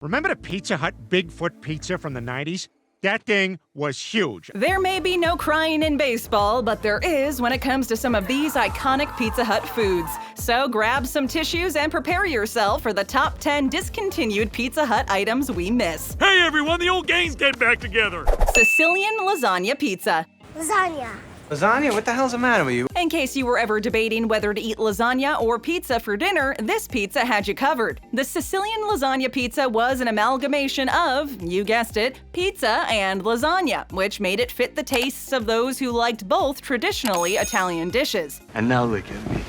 Remember the Pizza Hut Bigfoot pizza from the 90s? That thing was huge. There may be no crying in baseball, but there is when it comes to some of these iconic Pizza Hut foods. So grab some tissues and prepare yourself for the top 10 discontinued Pizza Hut items we miss. Hey everyone, the old gang's getting back together! Sicilian lasagna pizza. Lasagna. Lasagna? What the hell's the matter with you? In case you were ever debating whether to eat lasagna or pizza for dinner, this pizza had you covered. The Sicilian lasagna pizza was an amalgamation of, you guessed it, pizza and lasagna, which made it fit the tastes of those who liked both traditionally Italian dishes. And now look at me.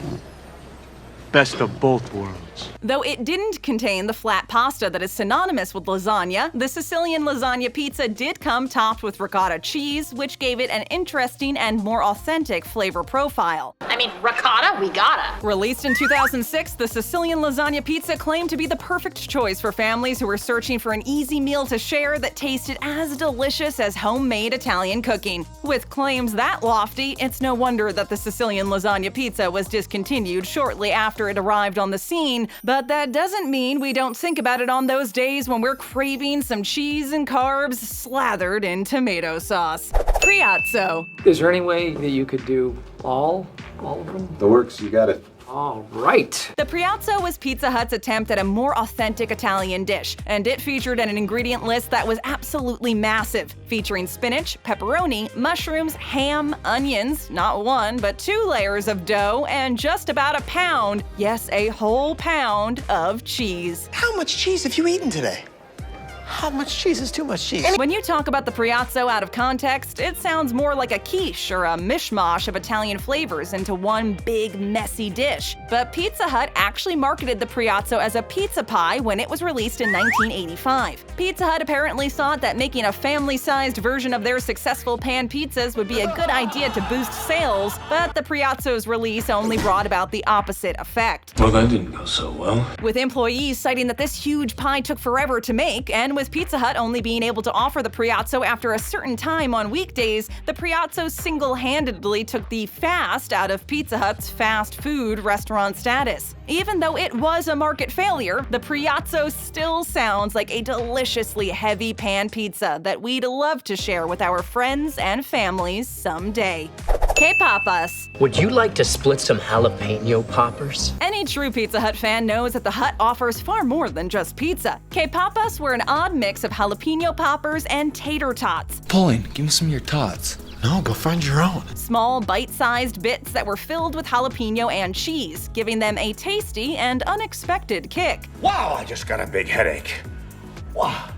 Best of both worlds. Though it didn't contain the flat pasta that is synonymous with lasagna, the Sicilian lasagna pizza did come topped with ricotta cheese, which gave it an interesting and more authentic flavor profile. I mean, ricotta, we gotta. Released in 2006, the Sicilian lasagna pizza claimed to be the perfect choice for families who were searching for an easy meal to share that tasted as delicious as homemade Italian cooking. With claims that lofty, it's no wonder that the Sicilian lasagna pizza was discontinued shortly after it arrived on the scene, but that doesn't mean we don't think about it on those days when we're craving some cheese and carbs slathered in tomato sauce. Priazzo. Is there any way that you could do all of them? The works, you got it. All right. The Priazzo was Pizza Hut's attempt at a more authentic Italian dish, and it featured an ingredient list that was absolutely massive, featuring spinach, pepperoni, mushrooms, ham, onions, not one, but 2 layers of dough, and just about a pound, yes, a whole pound of cheese. How much cheese have you eaten today? How much cheese is too much cheese? When you talk about the Priazzo out of context, it sounds more like a quiche or a mishmash of Italian flavors into one big, messy dish. But Pizza Hut actually marketed the Priazzo as a pizza pie when it was released in 1985. Pizza Hut apparently thought that making a family-sized version of their successful pan pizzas would be a good idea to boost sales, but the Priazzo's release only brought about the opposite effect. Well, that didn't go so well. With employees citing that this huge pie took forever to make, and with Pizza Hut only being able to offer the Priazzo after a certain time on weekdays, the Priazzo single-handedly took the fast out of Pizza Hut's fast food restaurant status. Even though it was a market failure, the Priazzo still sounds like a deliciously heavy pan pizza that we'd love to share with our friends and families someday. Quepapas. Would you like to split some jalapeno poppers? Any true Pizza Hut fan knows that the Hut offers far more than just pizza. Quepapas were an odd mix of jalapeno poppers and tater tots. Pauline, give me some of your tots. No, go find your own. Small, bite-sized bits that were filled with jalapeno and cheese, giving them a tasty and unexpected kick. Wow, I just got a big headache. Wow.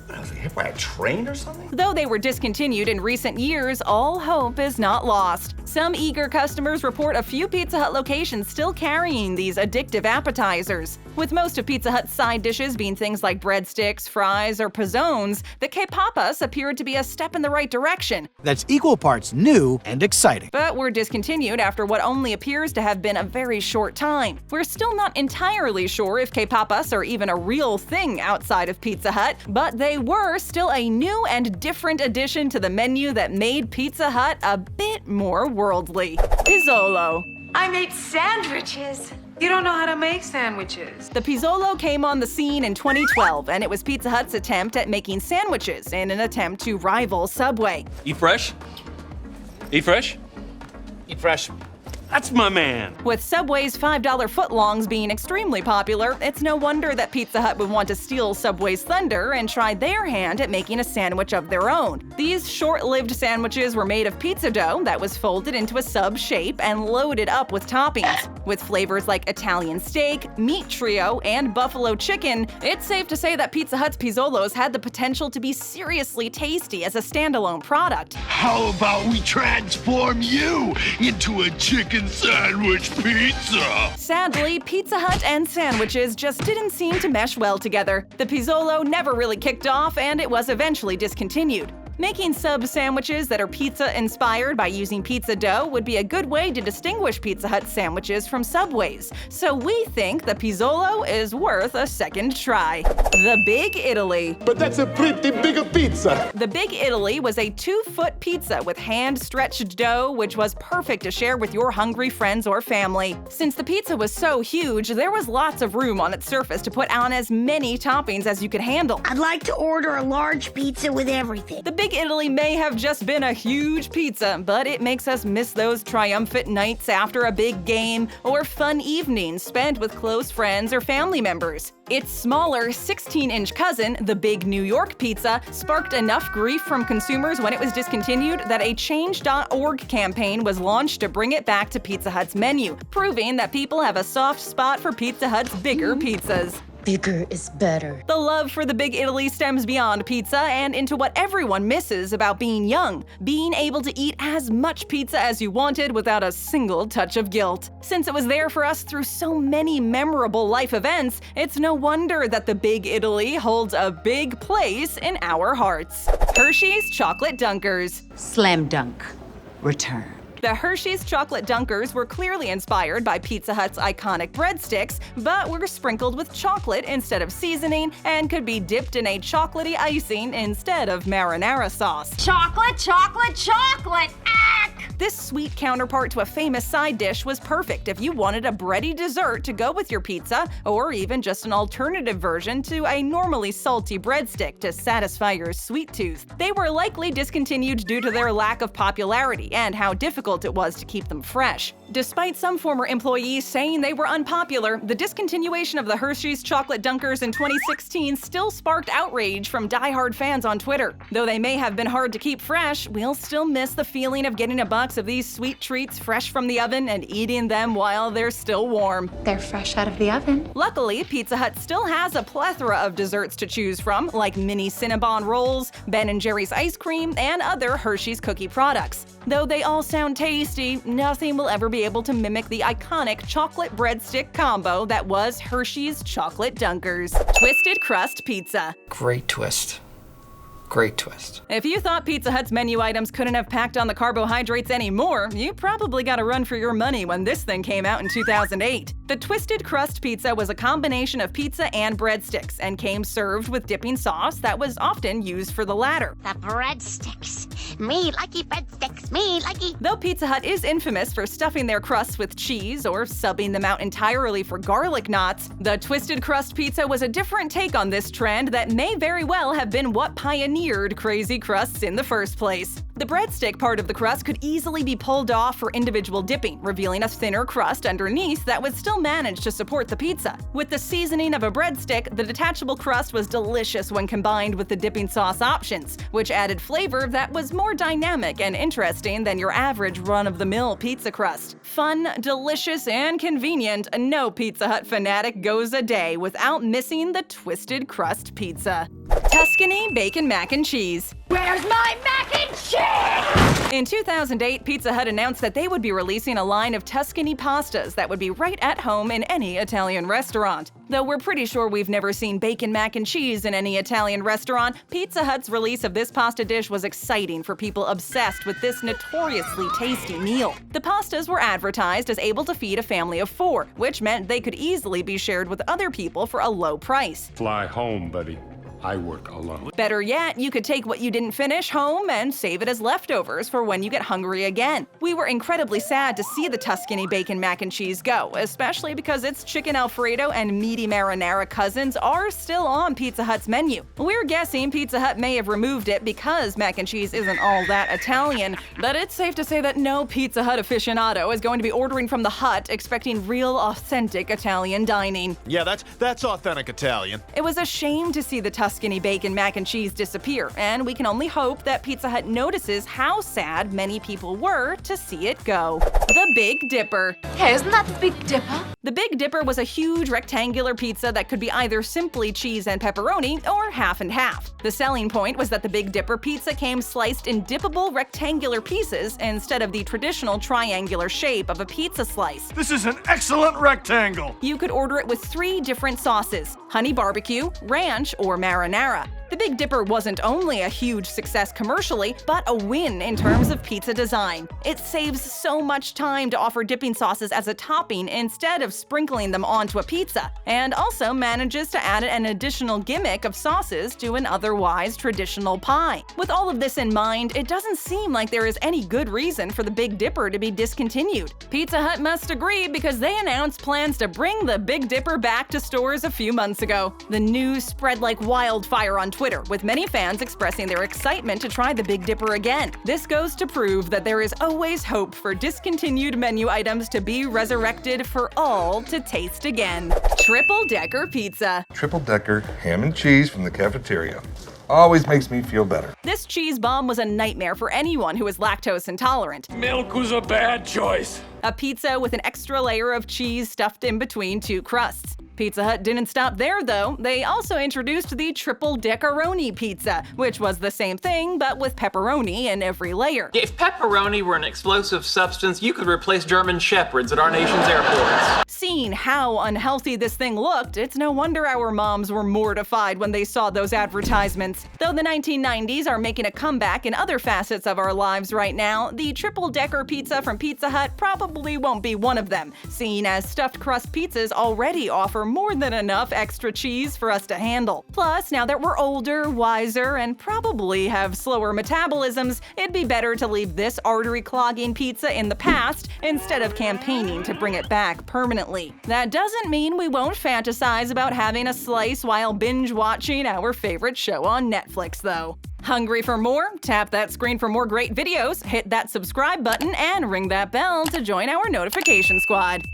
I was hit by a train or something? Though they were discontinued in recent years, all hope is not lost. Some eager customers report a few Pizza Hut locations still carrying these addictive appetizers. With most of Pizza Hut's side dishes being things like breadsticks, fries, or pizzones, the Quepapas appeared to be a step in the right direction. That's equal parts new and exciting. But were discontinued after what only appears to have been a very short time. We're still not entirely sure if Quepapas are even a real thing outside of Pizza Hut, but they were still a new and different addition to the menu that made Pizza Hut a bit more worldly. Pizzolo. I made sandwiches. You don't know how to make sandwiches. The Pizzolo came on the scene in 2012, and it was Pizza Hut's attempt at making sandwiches in an attempt to rival Subway. Eat fresh? Eat fresh? Eat fresh. That's my man! With Subway's $5 footlongs being extremely popular, it's no wonder that Pizza Hut would want to steal Subway's thunder and try their hand at making a sandwich of their own. These short-lived sandwiches were made of pizza dough that was folded into a sub shape and loaded up with toppings. With flavors like Italian steak, meat trio, and buffalo chicken, it's safe to say that Pizza Hut's Pizzolos had the potential to be seriously tasty as a standalone product. How about we transform you into a chicken sandwich pizza? Sadly, Pizza Hut and sandwiches just didn't seem to mesh well together. The Pizzolo never really kicked off, and it was eventually discontinued. Making sub sandwiches that are pizza-inspired by using pizza dough would be a good way to distinguish Pizza Hut sandwiches from Subway's, so we think the Pizzolo is worth a second try. The Big Italy. But that's a pretty big pizza. The Big Italy was a 2-foot pizza with hand-stretched dough, which was perfect to share with your hungry friends or family. Since the pizza was so huge, there was lots of room on its surface to put on as many toppings as you could handle. I'd like to order a large pizza with everything. The Big Italy may have just been a huge pizza, but it makes us miss those triumphant nights after a big game or fun evenings spent with close friends or family members. Its smaller 16-inch cousin, the Big New York Pizza, sparked enough grief from consumers when it was discontinued that a Change.org campaign was launched to bring it back to Pizza Hut's menu, proving that people have a soft spot for Pizza Hut's bigger pizzas. Bigger is better. The love for the Big Italy stems beyond pizza and into what everyone misses about being young, being able to eat as much pizza as you wanted without a single touch of guilt. Since it was there for us through so many memorable life events, it's no wonder that the Big Italy holds a big place in our hearts. Hershey's Chocolate Dunkers. Slam dunk. Return. The Hershey's Chocolate Dunkers were clearly inspired by Pizza Hut's iconic breadsticks, but were sprinkled with chocolate instead of seasoning and could be dipped in a chocolatey icing instead of marinara sauce. Chocolate, chocolate, chocolate! Ack! This sweet counterpart to a famous side dish was perfect if you wanted a bready dessert to go with your pizza, or even just an alternative version to a normally salty breadstick to satisfy your sweet tooth. They were likely discontinued due to their lack of popularity and how difficult it was to keep them fresh. Despite some former employees saying they were unpopular, the discontinuation of the Hershey's Chocolate Dunkers in 2016 still sparked outrage from die-hard fans on Twitter. Though they may have been hard to keep fresh, we'll still miss the feeling of getting a box of these sweet treats fresh from the oven and eating them while they're still warm. They're fresh out of the oven. Luckily, Pizza Hut still has a plethora of desserts to choose from, like mini Cinnabon rolls, Ben & Jerry's ice cream, and other Hershey's cookie products. Though they all sound tasty, nothing will ever be able to mimic the iconic chocolate breadstick combo that was Hershey's Chocolate Dunkers. Twisted Crust Pizza. Great twist. Great twist. If you thought Pizza Hut's menu items couldn't have packed on the carbohydrates anymore, you probably got a run for your money when this thing came out in 2008. The Twisted Crust Pizza was a combination of pizza and breadsticks and came served with dipping sauce that was often used for the latter. The breadsticks. Me likey breadsticks. Me likey. Though Pizza Hut is infamous for stuffing their crusts with cheese or subbing them out entirely for garlic knots, the Twisted Crust Pizza was a different take on this trend that may very well have been what pioneered crazy crusts in the first place. The breadstick part of the crust could easily be pulled off for individual dipping, revealing a thinner crust underneath that would still manage to support the pizza. With the seasoning of a breadstick, the detachable crust was delicious when combined with the dipping sauce options, which added flavor that was more dynamic and interesting than your average run-of-the-mill pizza crust. Fun, delicious, and convenient, no Pizza Hut fanatic goes a day without missing the Twisted Crust Pizza. Tuscany Bacon Mac and Cheese. Where's my mac and cheese? In 2008, Pizza Hut announced that they would be releasing a line of Tuscany pastas that would be right at home in any Italian restaurant. Though we're pretty sure we've never seen bacon mac and cheese in any Italian restaurant, Pizza Hut's release of this pasta dish was exciting for people obsessed with this notoriously tasty meal. The pastas were advertised as able to feed a family of 4, which meant they could easily be shared with other people for a low price. Fly home, buddy. I work alone. Better yet, you could take what you didn't finish home and save it as leftovers for when you get hungry again. We were incredibly sad to see the Tuscany Bacon Mac and Cheese go, especially because its chicken Alfredo and meaty marinara cousins are still on Pizza Hut's menu. We're guessing Pizza Hut may have removed it because mac and cheese isn't all that Italian, but it's safe to say that no Pizza Hut aficionado is going to be ordering from the Hut expecting real, authentic Italian dining. Yeah, that's authentic Italian. It was a shame to see the Tuscany Bacon Mac and Cheese disappear, and we can only hope that Pizza Hut notices how sad many people were to see it go. The Big Dipper. Hey, isn't that the Big Dipper? The Big Dipper was a huge rectangular pizza that could be either simply cheese and pepperoni or half and half. The selling point was that the Big Dipper pizza came sliced in dippable rectangular pieces instead of the traditional triangular shape of a pizza slice. This is an excellent rectangle. You could order it with 3 different sauces: honey barbecue, ranch, or marinara. The Big Dipper wasn't only a huge success commercially, but a win in terms of pizza design. It saves so much time to offer dipping sauces as a topping instead of sprinkling them onto a pizza, and also manages to add an additional gimmick of sauces to an otherwise traditional pie. With all of this in mind, it doesn't seem like there is any good reason for the Big Dipper to be discontinued. Pizza Hut must agree because they announced plans to bring the Big Dipper back to stores a few months ago. The news spread like wildfire on Twitter, with many fans expressing their excitement to try the Big Dipper again. This goes to prove that there is always hope for discontinued menu items to be resurrected for all to taste again. Triple-decker pizza. Triple-decker ham and cheese from the cafeteria. Always makes me feel better. This cheese bomb was a nightmare for anyone who is lactose intolerant. Milk was a bad choice. A pizza with an extra layer of cheese stuffed in between two crusts. Pizza Hut didn't stop there, though. They also introduced the triple-deckeroni pizza, which was the same thing, but with pepperoni in every layer. If pepperoni were an explosive substance, you could replace German shepherds at our nation's airports. Seeing how unhealthy this thing looked, it's no wonder our moms were mortified when they saw those advertisements. Though the 1990s are making a comeback in other facets of our lives right now, the triple-decker pizza from Pizza Hut probably won't be one of them, seeing as stuffed crust pizzas already offer more than enough extra cheese for us to handle. Plus, now that we're older, wiser, and probably have slower metabolisms, it'd be better to leave this artery-clogging pizza in the past instead of campaigning to bring it back permanently. That doesn't mean we won't fantasize about having a slice while binge-watching our favorite show on Netflix, though. Hungry for more? Tap that screen for more great videos, hit that subscribe button, and ring that bell to join our notification squad.